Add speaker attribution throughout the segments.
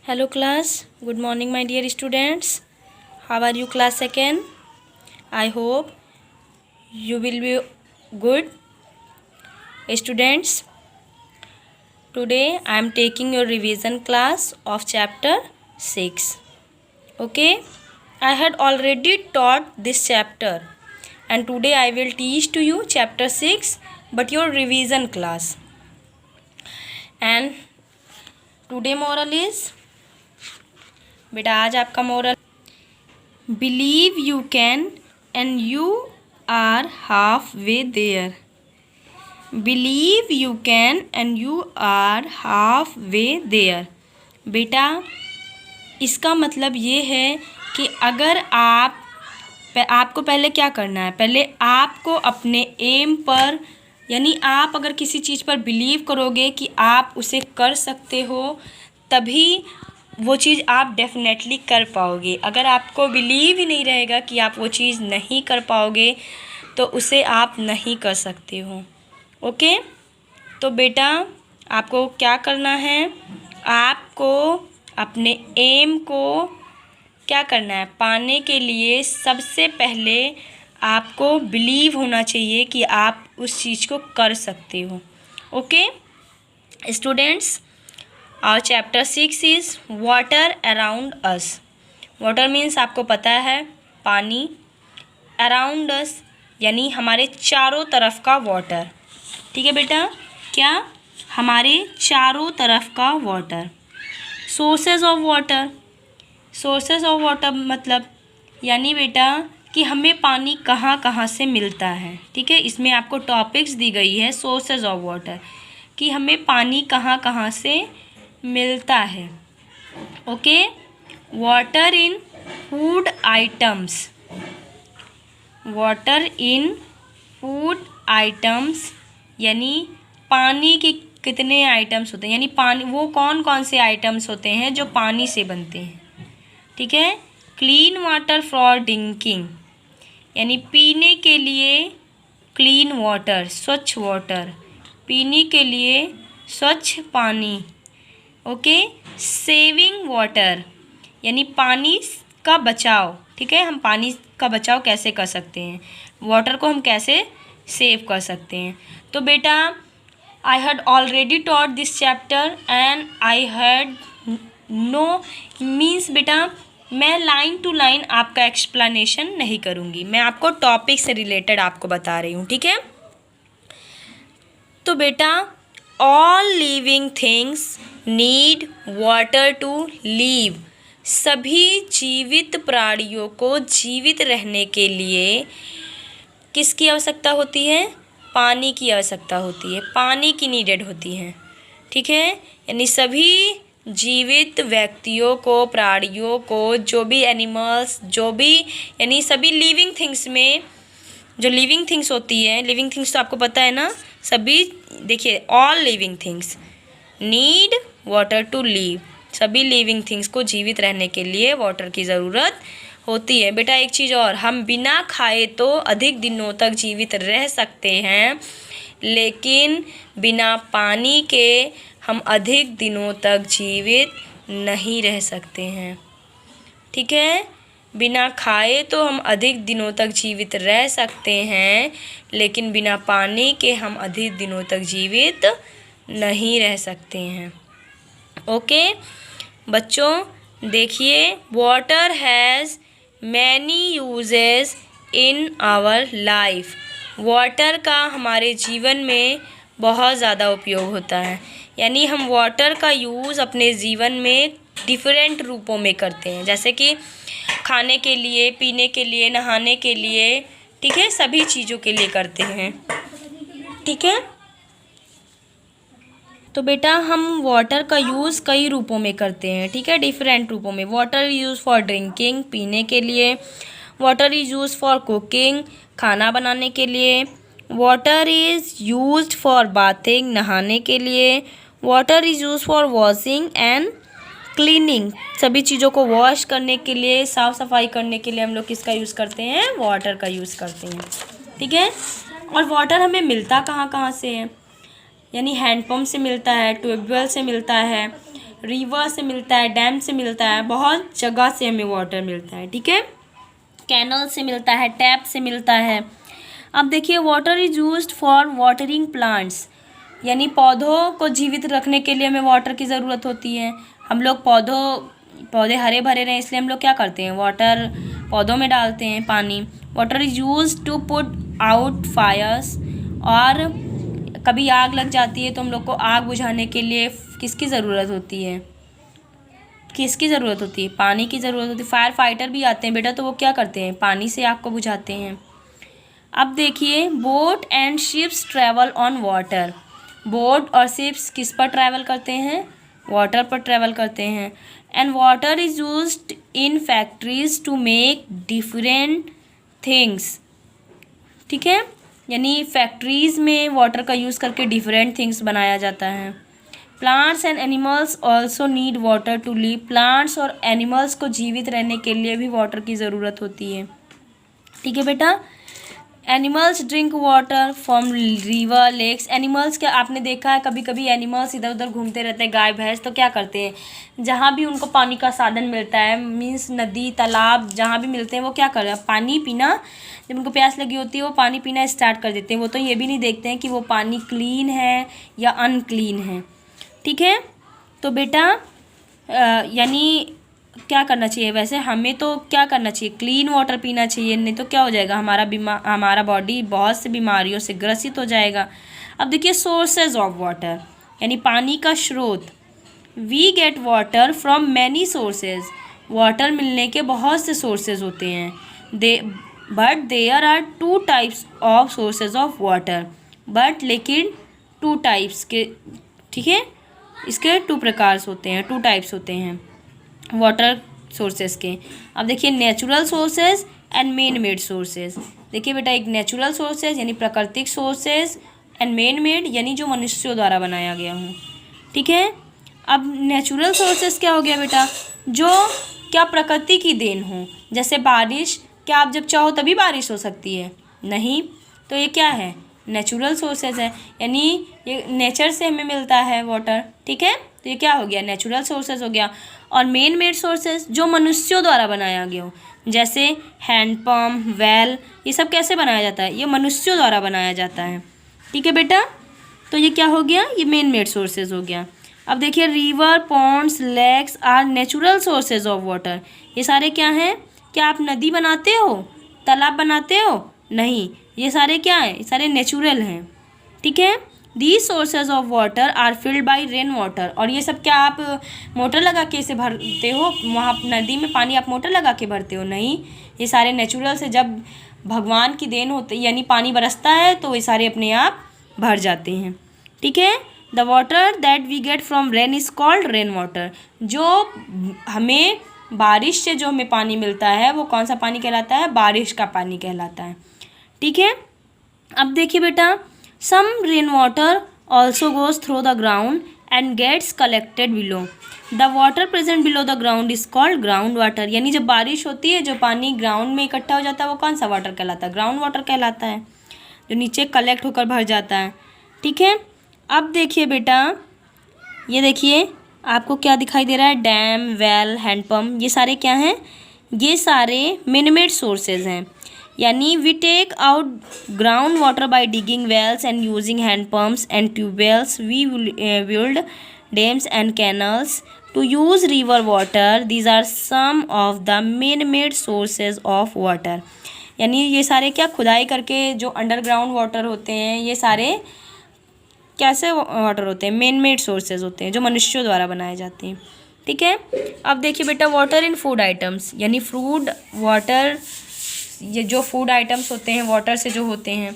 Speaker 1: Hello class, good morning my dear students. How are you class second? I hope you will be good. Students, today I am taking your revision class of chapter 6. Okay, I had already taught this chapter and today I will teach to you chapter 6 but your revision class. And today moral is, बेटा आज आपका moral, believe you can and you are half way there. Believe you can and you are half way there. बेटा इसका मतलब ये है कि अगर आपको पहले क्या करना है, पहले आपको अपने एम पर, यानी आप अगर किसी चीज़ पर बिलीव करोगे कि आप उसे कर सकते हो, तभी वो चीज़ आप डेफिनेटली कर पाओगे। अगर आपको बिलीव ही नहीं रहेगा कि आप वो चीज़ नहीं कर पाओगे तो उसे आप नहीं कर सकते हो। ओके, तो बेटा आपको क्या करना है, आपको अपने एम को क्या करना है, पाने के लिए सबसे पहले आपको बिलीव होना चाहिए कि आप उस चीज़ को कर सकते हो। ओके स्टूडेंट्स, और chapter 6 is water around us. Water means आपको पता है पानी, अराउंड अस यानी हमारे चारों तरफ का वाटर। ठीक है बेटा, क्या हमारे चारों तरफ का water. Sources of water, sources of water मतलब यानी बेटा कि हमें पानी कहाँ कहाँ से मिलता है। ठीक है, इसमें आपको टॉपिक्स दी गई है सोर्सेज ऑफ वाटर कि हमें पानी कहाँ कहाँ से मिलता है। Okay, water in food items, water in food items यानी पानी के कितने आइटम्स होते हैं, यानी पानी वो कौन कौन से आइटम्स होते हैं जो पानी से बनते हैं। ठीक है, क्लीन वाटर फॉर ड्रिंकिंग यानी पीने के लिए क्लीन वाटर, स्वच्छ वाटर, पीने के लिए स्वच्छ पानी। ओके, सेविंग वाटर यानी पानी का बचाव। ठीक है, हम पानी का बचाव कैसे कर सकते हैं, वाटर को हम कैसे सेव कर सकते हैं। तो बेटा I had already taught this chapter and I had no means बेटा मैं लाइन टू लाइन आपका एक्सप्लेनेशन नहीं करूँगी, मैं आपको टॉपिक से रिलेटेड आपको बता रही हूँ। ठीक है, तो बेटा all living things need water to live. सभी जीवित प्राणियों को जीवित रहने के लिए किसकी आवश्यकता होती है, पानी की आवश्यकता होती है, पानी की नीडेड होती है। ठीक है, यानी सभी जीवित व्यक्तियों को, प्राणियों को, जो भी एनिमल्स, जो भी यानी सभी लिविंग थिंग्स में जो लिविंग थिंग्स होती है, लिविंग थिंग्स तो आपको पता है ना, सभी देखिए all living things need water to live. सभी लिविंग थिंग्स को जीवित रहने के लिए वाटर की ज़रूरत होती है। बेटा एक चीज़ और, हम बिना खाए तो अधिक दिनों तक जीवित रह सकते हैं, लेकिन बिना पानी के हम अधिक दिनों तक जीवित नहीं रह सकते हैं। ठीक है, बिना खाए तो हम अधिक दिनों तक जीवित रह सकते हैं, लेकिन बिना पानी के हम अधिक दिनों तक जीवित नहीं रह सकते हैं। ओके बच्चों देखिए, water has many uses in our life. Water का हमारे जीवन में बहुत ज़्यादा उपयोग होता है, यानी हम वाटर का यूज़ अपने जीवन में डिफरेंट रूपों में करते हैं, जैसे कि खाने के लिए, पीने के लिए, नहाने के लिए। ठीक है, सभी चीज़ों के लिए करते हैं। ठीक है, तो बेटा हम वाटर का यूज़ कई रूपों में करते हैं। ठीक है, डिफरेंट रूपों में। वाटर यूज़ फॉर ड्रिंकिंग, पीने के लिए। Water is use for cooking, खाना बनाने के लिए। Water is used for bathing, नहाने के लिए। Water is use for washing and cleaning, सभी चीज़ों को वॉश करने के लिए, साफ़ सफाई करने के लिए हम लोग किसका यूज़ करते हैं, वाटर का यूज़ करते हैं। ठीक है, और वाटर हमें मिलता कहाँ कहाँ से है, यानी हैंडपम्प से मिलता है, ट्यूबवेल से मिलता है, रिवर से मिलता है, डैम से मिलता है, बहुत जगह से हमें वाटर मिलता है, ठीक है। कैनल से मिलता है, टैप से मिलता है। अब देखिए water is used for watering plants, यानी पौधों को जीवित रखने के लिए हमें वाटर की ज़रूरत होती है। हम लोग पौधे हरे भरे रहें इसलिए हम लोग क्या करते हैं, वाटर पौधों में डालते हैं, पानी। Water is used to put out fires, और कभी आग लग जाती है तो हम लोग को आग बुझाने के लिए किसकी ज़रूरत होती है, किसकी ज़रूरत होती है, पानी की ज़रूरत होती है। फायर फाइटर भी आते हैं बेटा, तो वो क्या करते हैं, पानी से आग को बुझाते हैं। अब देखिए boat and ships travel on water, boat और शिप्स किस पर ट्रैवल करते हैं, वाटर पर ट्रैवल करते हैं। And water is used in factories to make different things, ठीक है, यानी फैक्ट्रीज़ में वाटर का यूज़ करके डिफरेंट थिंग्स बनाया जाता है। Plants and animals also need water to live, plants और एनिमल्स को जीवित रहने के लिए भी वाटर की ज़रूरत होती है, ठीक है बेटा। Animals drink water from river lakes, animals क्या आपने देखा है, कभी कभी एनिमल्स इधर उधर घूमते रहते हैं, गाय भैंस, तो क्या करते हैं, जहाँ भी उनको पानी का साधन मिलता है, मीन्स नदी तालाब जहाँ भी मिलते हैं, वो क्या कर रहे हैं, पानी पीना, जब उनको प्यास लगी होती है वो पानी पीना स्टार्ट कर देते हैं। वो तो ये भी नहीं देखते हैं कि वो पानी क्लीन है या अनक्लीन है, ठीक है। तो बेटा यानी क्या करना चाहिए, वैसे हमें तो क्या करना चाहिए, क्लीन वाटर पीना चाहिए, नहीं तो क्या हो जाएगा, हमारा बॉडी बहुत से बीमारियों से ग्रसित हो जाएगा। अब देखिए सोर्सेज ऑफ वाटर, यानी पानी का स्रोत। We get water from many sources, water मिलने के बहुत से सोर्सेज होते हैं। But there are two types of sources of water, but लेकिन टू टाइप्स के, ठीक है, इसके टू प्रकार होते हैं, टू टाइप्स होते हैं वाटर सोर्सेज के। अब देखिए natural sources and man made sources. देखिए बेटा एक नेचुरल सोर्सेज यानी प्राकृतिक सोर्सेज, एंड मैन मेड यानी जो मनुष्यों द्वारा बनाया गया हो, ठीक है। अब नेचुरल सोर्सेज क्या हो गया बेटा, जो क्या प्रकृति की देन हो, जैसे बारिश, क्या आप जब चाहो तभी बारिश हो सकती है, नहीं, तो ये क्या है, नेचुरल सोर्सेज है, यानी ये नेचर से हमें मिलता है वाटर, ठीक है, तो ये क्या हो गया, नेचुरल सोर्सेज हो गया। और मेन मेड सोर्सेज जो मनुष्यों द्वारा बनाया गया हो, जैसे हैंडपम्प, वेल, ये सब कैसे बनाया जाता है, ये मनुष्यों द्वारा बनाया जाता है, ठीक है बेटा। तो ये क्या हो गया, ये मेन मेड सोर्सेज हो गया। अब देखिए river, ponds, lakes are natural sources of water, ये सारे क्या हैं, क्या आप नदी बनाते हो, तालाब बनाते हो, नहीं, ये सारे क्या हैं, ये सारे नेचुरल हैं, ठीक है। These sources of water are filled by rain water, और ये सब क्या आप मोटर लगा के इसे भरते हो, वहाँ नदी में पानी आप मोटर लगा के भरते हो, नहीं, ये सारे नेचुरल से जब भगवान की देन होती यानी पानी बरसता है तो ये सारे अपने आप भर जाते हैं, ठीक है। The water that we get from rain is called rain water, जो हमें बारिश से जो हमें पानी मिलता है वो कौन सा पानी कहलाता है, बारिश का पानी कहलाता है, ठीक है। अब देखिए बेटा some rain water also goes through the ground and gets collected below, the water present below the ground is called ground water, यानी जब बारिश होती है जो पानी ग्राउंड में इकट्ठा हो जाता है वो कौन सा वाटर कहलाता है, ग्राउंड वाटर कहलाता है, जो नीचे कलेक्ट होकर भर जाता है, ठीक है। अब देखिए बेटा ये देखिए आपको क्या दिखाई दे रहा है, डैम, वेल, हैंडपम्प, ये सारे क्या हैं, ये सारे मैन-मेड सोर्सेज हैं, यानी we take out ground water by digging wells and using hand pumps and tubewells, we build dams and canals to use river water, these are some of the man-made sources of water, यानी ये सारे क्या खुदाई करके जो underground water होते हैं, ये सारे कैसे वाटर होते हैं, मेन मेड सोर्सेज होते हैं जो मनुष्यों द्वारा बनाए जाते हैं, ठीक है। अब देखिए बेटा वाटर इन फूड आइटम्स, यानी फ्रूट वाटर, ये जो फूड आइटम्स होते हैं वाटर से जो होते हैं,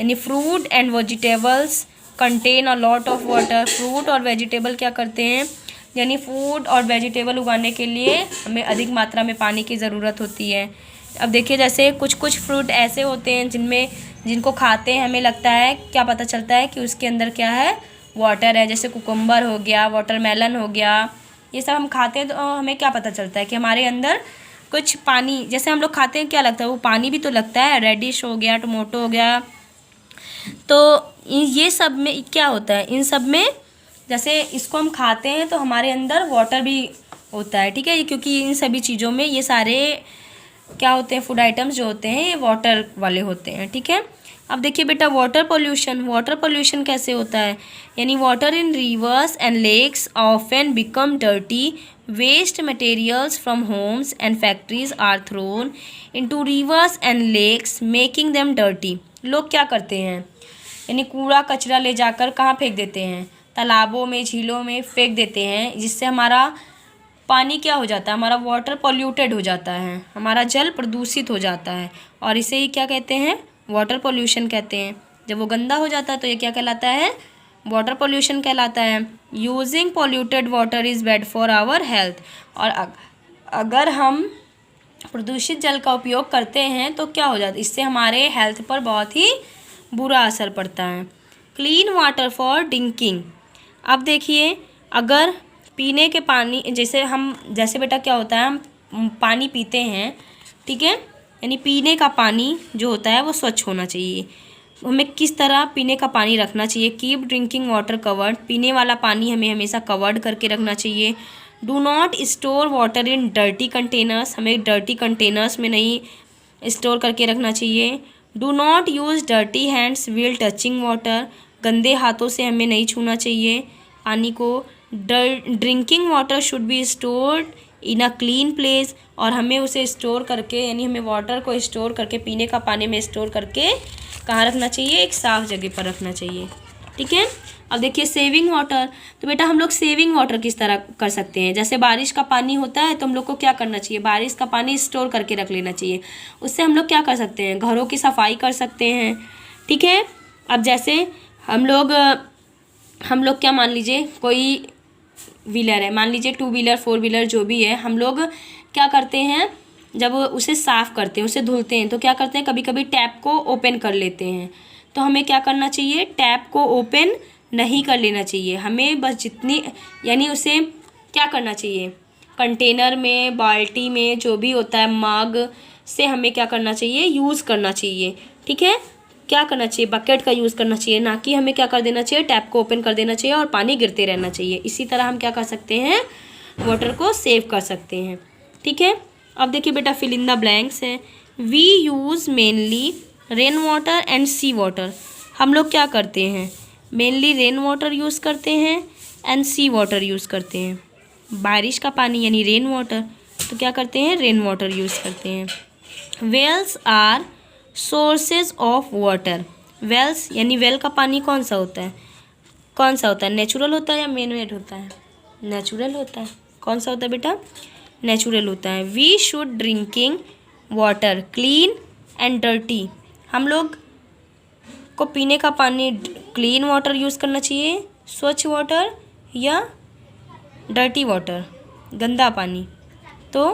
Speaker 1: यानी fruit and vegetables contain a lot of water, fruit और वेजिटेबल क्या करते हैं, यानी फूड और वेजिटेबल उगाने के लिए हमें अधिक मात्रा में पानी की ज़रूरत होती है। अब देखिए जैसे कुछ कुछ फ्रूट ऐसे होते हैं जिनको खाते हैं हमें लगता है, क्या पता चलता है कि उसके अंदर क्या है, वाटर है, जैसे कुकुम्बर हो गया, वाटरमेलन हो गया, ये सब हम खाते हैं तो हमें क्या पता चलता है कि हमारे अंदर कुछ पानी, जैसे हम लोग खाते हैं क्या लगता है, वो पानी भी तो लगता है, रेडिश हो गया, टमाटो हो गया, तो ये सब में क्या होता है, इन सब में जैसे इसको हम खाते हैं तो हमारे अंदर वाटर भी होता है, ठीक है, क्योंकि इन सभी चीज़ों में ये सारे क्या होते हैं, फूड आइटम्स जो होते हैं ये वाटर वाले होते हैं, ठीक है। अब देखिए बेटा वाटर पोल्यूशन कैसे होता है, यानी water in rivers and lakes often become dirty, waste materials from homes and factories are thrown into rivers and lakes making them dirty. लोग क्या करते हैं, यानी कूड़ा कचरा ले जाकर कहाँ फेंक देते हैं, तालाबों में, झीलों में फेंक देते हैं, जिससे हमारा पानी क्या हो जाता है, हमारा वाटर पॉल्यूटेड हो जाता है, हमारा जल प्रदूषित हो जाता है, और इसे ही क्या कहते हैं, वाटर पोल्यूशन कहते हैं। जब वो गंदा हो जाता है तो ये क्या कहलाता है, वाटर पोल्यूशन कहलाता है। Using polluted water is bad for our health, और अगर हम प्रदूषित जल का उपयोग करते हैं तो क्या हो जाता है, इससे हमारे हेल्थ पर बहुत ही बुरा असर पड़ता है। Clean water for drinking. अब देखिए अगर पीने के पानी, जैसे बेटा क्या होता है, हम पानी पीते हैं, ठीक है, यानी पीने का पानी जो होता है वो स्वच्छ होना चाहिए। हमें किस तरह पीने का पानी रखना चाहिए, कीप ड्रिंकिंग वाटर कवर्ड, पीने वाला पानी हमें हमेशा कवर्ड करके रखना चाहिए। Do not store water in dirty containers, हमें डर्टी कंटेनर्स में नहीं स्टोर करके रखना चाहिए। Do not use dirty hands wheel touching water, गंदे हाथों से हमें नहीं छूना चाहिए पानी को। Drinking water should be stored in a clean place, और हमें उसे स्टोर करके, यानी हमें वाटर को स्टोर करके, पीने का पानी में स्टोर करके कहाँ रखना चाहिए, एक साफ़ जगह पर रखना चाहिए, ठीक है। अब देखिए सेविंग वाटर, तो बेटा हम लोग सेविंग वाटर किस तरह कर सकते हैं, जैसे बारिश का पानी होता है तो हम लोग को क्या करना चाहिए, बारिश का पानी स्टोर करके रख लेना चाहिए। उससे हम लोग क्या कर सकते हैं, घरों की सफाई कर सकते हैं, ठीक है। अब जैसे हम लोग क्या, मान लीजिए कोई व्हीलर है, मान लीजिए 2 व्हीलर 4 व्हीलर जो भी है, हम लोग क्या करते हैं, जब उसे साफ़ करते हैं, उसे धुलते हैं, तो क्या करते हैं, कभी कभी टैप को ओपन कर लेते हैं। तो हमें क्या करना चाहिए, टैप को ओपन नहीं कर लेना चाहिए, हमें बस जितनी, यानी उसे क्या करना चाहिए, कंटेनर में, बाल्टी में, जो भी होता है, मग से हमें क्या करना चाहिए, यूज़ करना चाहिए, ठीक है। क्या करना चाहिए, बकेट का यूज़ करना चाहिए, ना कि हमें क्या कर देना चाहिए, टैप को ओपन कर देना चाहिए और पानी गिरते रहना चाहिए। इसी तरह हम क्या कर सकते हैं, वाटर को सेव कर सकते हैं, ठीक है। अब देखिए बेटा फिल इन द ब्लैंक्स है। We use mainly rain water and sea water, हम लोग क्या करते हैं, मेनली रेन वाटर यूज़ करते हैं एंड सी वाटर यूज़ करते हैं। बारिश का पानी यानी रेन वाटर, तो क्या करते हैं, रेन वाटर यूज़ करते हैं। Wells are sources of water, wells यानी वेल का पानी कौन सा होता है, नेचुरल होता है या मैन मेड होता है, नेचुरल होता है। कौन सा होता है बेटा, नेचुरल होता है। We should drinking water clean and dirty, हम लोग को पीने का पानी क्लीन वाटर यूज़ करना चाहिए, स्वच्छ वाटर या डर्टी वाटर, गंदा पानी, तो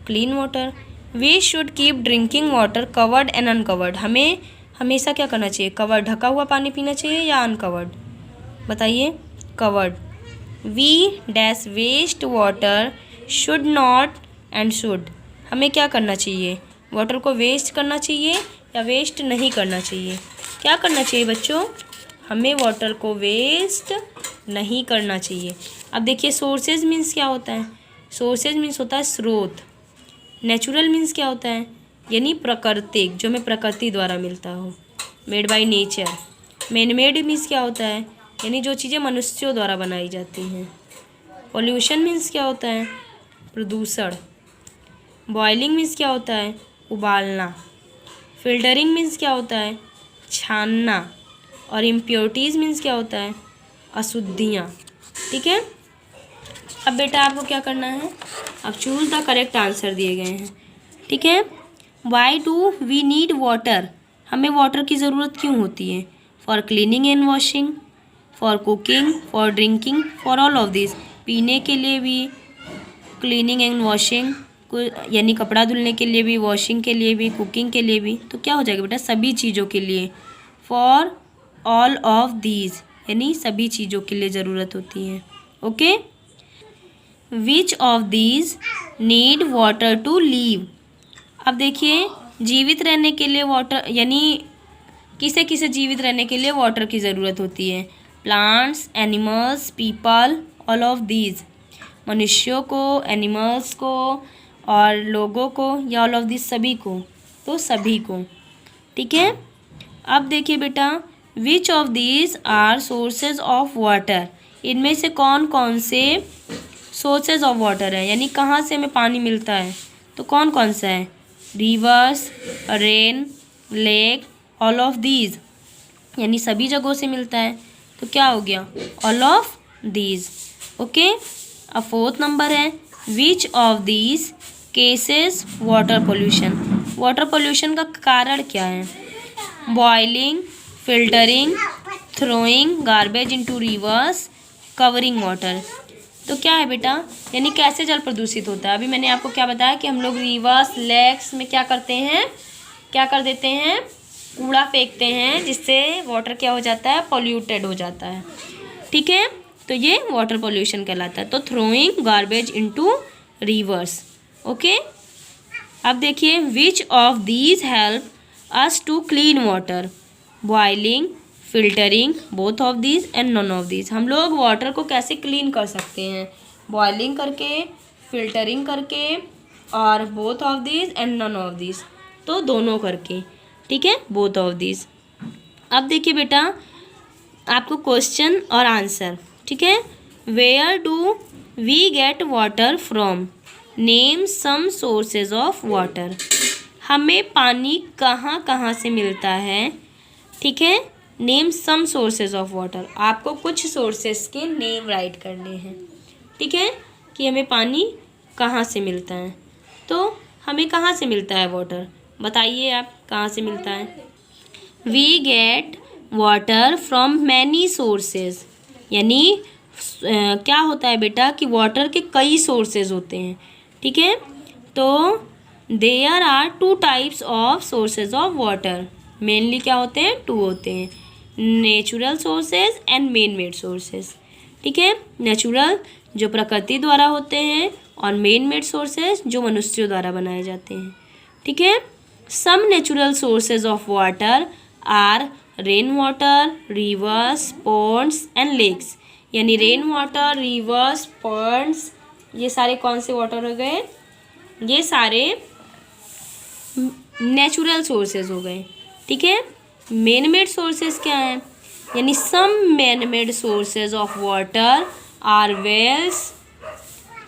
Speaker 1: clean water. We should keep drinking water covered and uncovered, हमें हमेशा क्या करना चाहिए, कवर्ड ढका हुआ पानी पीना चाहिए या अनकवर्ड, बताइए, covered. We dash waste water should not and should, हमें क्या करना चाहिए, वाटर को वेस्ट करना चाहिए या वेस्ट नहीं करना चाहिए, क्या करना चाहिए बच्चों, हमें वाटर को वेस्ट नहीं करना चाहिए। अब देखिए सोर्सेज मीन्स क्या होता है, सोर्सेज मीन्स होता है स्रोत, नेचुरल मीन्स क्या होता है, यानी प्राकृतिक, जो हमें प्रकृति द्वारा मिलता हो, made by nature. Man made means क्या होता है, यानी जो चीज़ें मनुष्यों द्वारा बनाई जाती हैं। पॉल्यूशन मीन्स क्या होता है, प्रदूषण। बॉइलिंग मीन्स क्या होता है, उबालना। फिल्टरिंग मीन्स क्या होता है, छानना। और इम्प्योरिटीज़ मीन्स क्या होता है, अशुद्धियाँ, ठीक है। अब बेटा आपको क्या करना है, अब चूज़ द करेक्ट आंसर दिए गए हैं, ठीक है। Why do we need water, हमें वाटर की ज़रूरत क्यों होती है, for cleaning and washing, for cooking, for drinking, for all of this, पीने के लिए भी, क्लीनिंग एंड वॉशिंग यानी कपड़ा धुलने के लिए भी, वॉशिंग के लिए भी, कुकिंग के लिए भी, तो क्या हो जाएगा बेटा, सभी चीज़ों के लिए, फॉर ऑल ऑफ दीज यानी सभी चीज़ों के लिए ज़रूरत होती है, okay. Which of these need water to live, अब देखिए जीवित रहने के लिए वाटर, यानी किसे किसे जीवित रहने के लिए वाटर की ज़रूरत होती है, plants, animals, people, all of these, मनुष्यों को, एनिमल्स को और लोगों को, या ऑल ऑफ दीज सभी को, तो सभी को। ठीक है। अब देखिए बेटा, which of these are sources of water, इनमें से कौन कौन से सोर्सेज ऑफ वाटर है, यानी कहाँ से हमें पानी मिलता है, तो कौन कौन सा है, reverse, rain, lake, all of these, यानी सभी जगहों से मिलता है, तो क्या हो गया, ऑल ऑफ दीज। ओके। अब फोर्थ नंबर है, विच of these cases water pollution, water pollution का कारण क्या है, boiling, filtering, throwing garbage into reverse, covering water. तो क्या है बेटा, यानी कैसे जल प्रदूषित होता है। अभी मैंने आपको क्या बताया कि हम लोग रिवर्स, लेक्स में क्या करते हैं, क्या कर देते हैं, कूड़ा फेंकते हैं, जिससे वाटर क्या हो जाता है, पॉल्यूटेड हो जाता है। ठीक है, तो ये वाटर पोल्यूशन कहलाता है। तो throwing garbage into rivers. Okay. अब देखिए, which of these help us to clean water, boiling, filtering, both of these and none of these. हम लोग वाटर को कैसे क्लीन कर सकते हैं, बॉइलिंग करके, फिल्टरिंग करके, और both of these and none of these, तो दोनों करके। ठीक है, बोथ ऑफ दीज। अब देखिए बेटा, आपको क्वेश्चन और आंसर। ठीक है, where do we get water from, name some sources of water, हमें पानी कहाँ कहाँ से मिलता है। ठीक है, name some sources of water, आपको कुछ सोर्सेज के नेम राइट करने हैं। ठीक है, कि हमें पानी कहाँ से मिलता है, तो हमें कहाँ से मिलता है वाटर, बताइए आप कहाँ से मिलता है। We get water from many sources, यानी क्या होता है बेटा कि वाटर के कई सोर्सेज होते हैं। ठीक है, तो there are two types of sources of water, mainly क्या होते हैं, टू होते हैं, natural sources and man made sources. ठीक है, नेचुरल जो प्रकृति द्वारा होते हैं, और मैन मेड सोर्सेज जो मनुष्यों द्वारा बनाए जाते हैं। ठीक है, some natural sources of water are rain water, rivers, ponds and lakes, यानी रेन वाटर, रिवर्स, पॉन्ड्स, ये सारे कौन से वाटर हो गए, ये सारे नेचुरल सोर्सेज हो गए। ठीक है, मैन मेड सोर्सेज क्या हैं, यानी some man made sources of water are wells,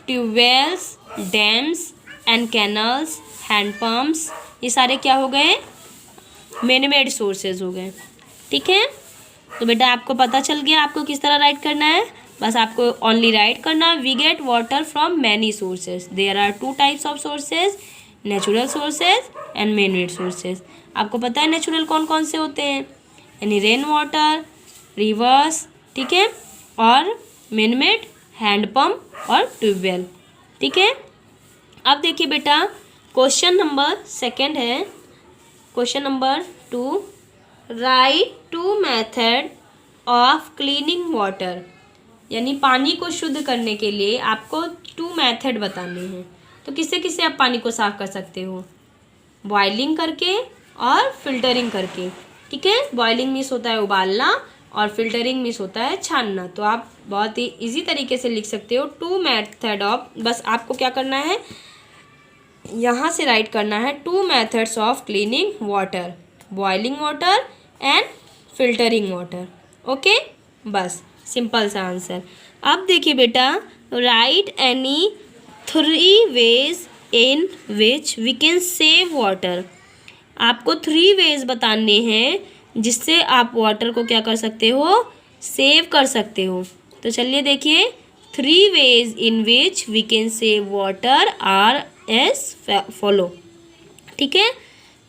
Speaker 1: tubewells, dams and canals, handpumps, ये सारे क्या हो गए, मैन मेड सोर्सेज हो गए। ठीक है, तो बेटा आपको पता चल गया आपको किस तरह राइट करना है, बस आपको ओनली राइट करना, we get water from many sources, there are two types of sources, natural sources and man made sources. आपको पता है नेचुरल कौन कौन से होते हैं, यानी रेन वाटर, रिवर्स, ठीक है, और मैन मेड हैंडपम्प और ट्यूबवेल। ठीक है, अब देखिए बेटा, क्वेश्चन नंबर सेकंड है, question number 2, write two method of cleaning water, यानी पानी को शुद्ध करने के लिए आपको 2 मेथड बताने हैं। तो किससे किससे आप पानी को साफ़ कर सकते हो, बॉइलिंग करके और फिल्टरिंग करके। ठीक है, बॉइलिंग मीन्स होता है उबालना और फिल्टरिंग मीन्स होता है छानना। तो आप बहुत ही इजी तरीके से लिख सकते हो 2 मेथड ऑफ, बस आपको क्या करना है, यहाँ से राइट करना है 2 methods of cleaning water, boiling water and filtering water. Okay, बस सिंपल सा आंसर। अब देखिए बेटा, write any 3 ways in which we can save water, आपको 3 वेज बताने हैं जिससे आप वाटर को क्या कर सकते हो, सेव कर सकते हो। तो चलिए देखिए, 3 ways in which we can save water are as follow. ठीक है,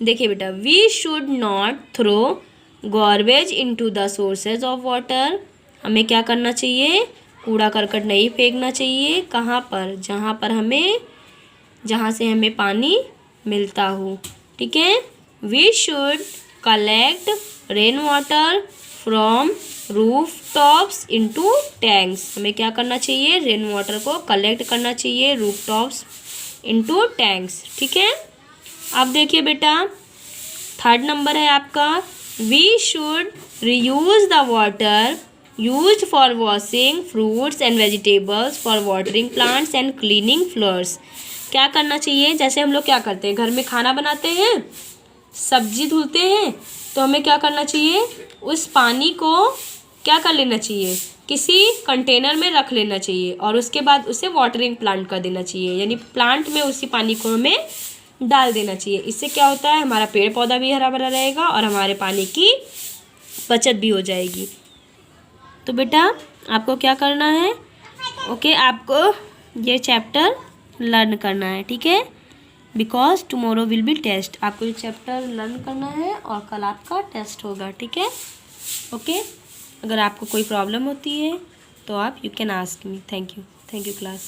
Speaker 1: देखिए बेटा, we should not throw garbage into the sources of water, हमें क्या करना चाहिए, कूड़ा करकट नहीं फेंकना चाहिए, कहाँ पर, जहाँ से हमें पानी मिलता हो। ठीक है, we should collect rain water from roof tops into tanks, हमें क्या करना चाहिए, रेन वाटर को कलेक्ट करना चाहिए रूफ टॉप्स इनटू टैंक्स। ठीक है, अब देखिए बेटा, 3rd नंबर है आपका, we should reuse the water used for washing fruits and vegetables, for watering plants and cleaning floors. क्या करना चाहिए, जैसे हम लोग क्या करते हैं, घर में खाना बनाते हैं, सब्जी धुलते हैं, तो हमें क्या करना चाहिए, उस पानी को क्या कर लेना चाहिए, किसी कंटेनर में रख लेना चाहिए और उसके बाद उसे वाटरिंग प्लांट कर देना चाहिए, यानी प्लांट में उसी पानी को हमें डाल देना चाहिए। इससे क्या होता है, हमारा पेड़ पौधा भी हरा भरा रहेगा और हमारे पानी की बचत भी हो जाएगी। तो बेटा आपको क्या करना है, ओके, आपको ये चैप्टर लर्न करना है, ठीक है, because tomorrow will be test. आपको ये चैप्टर लर्न करना है और कल आपका टेस्ट होगा, ठीक है, ओके। अगर आपको कोई प्रॉब्लम होती है तो आप you can ask me. Thank you class.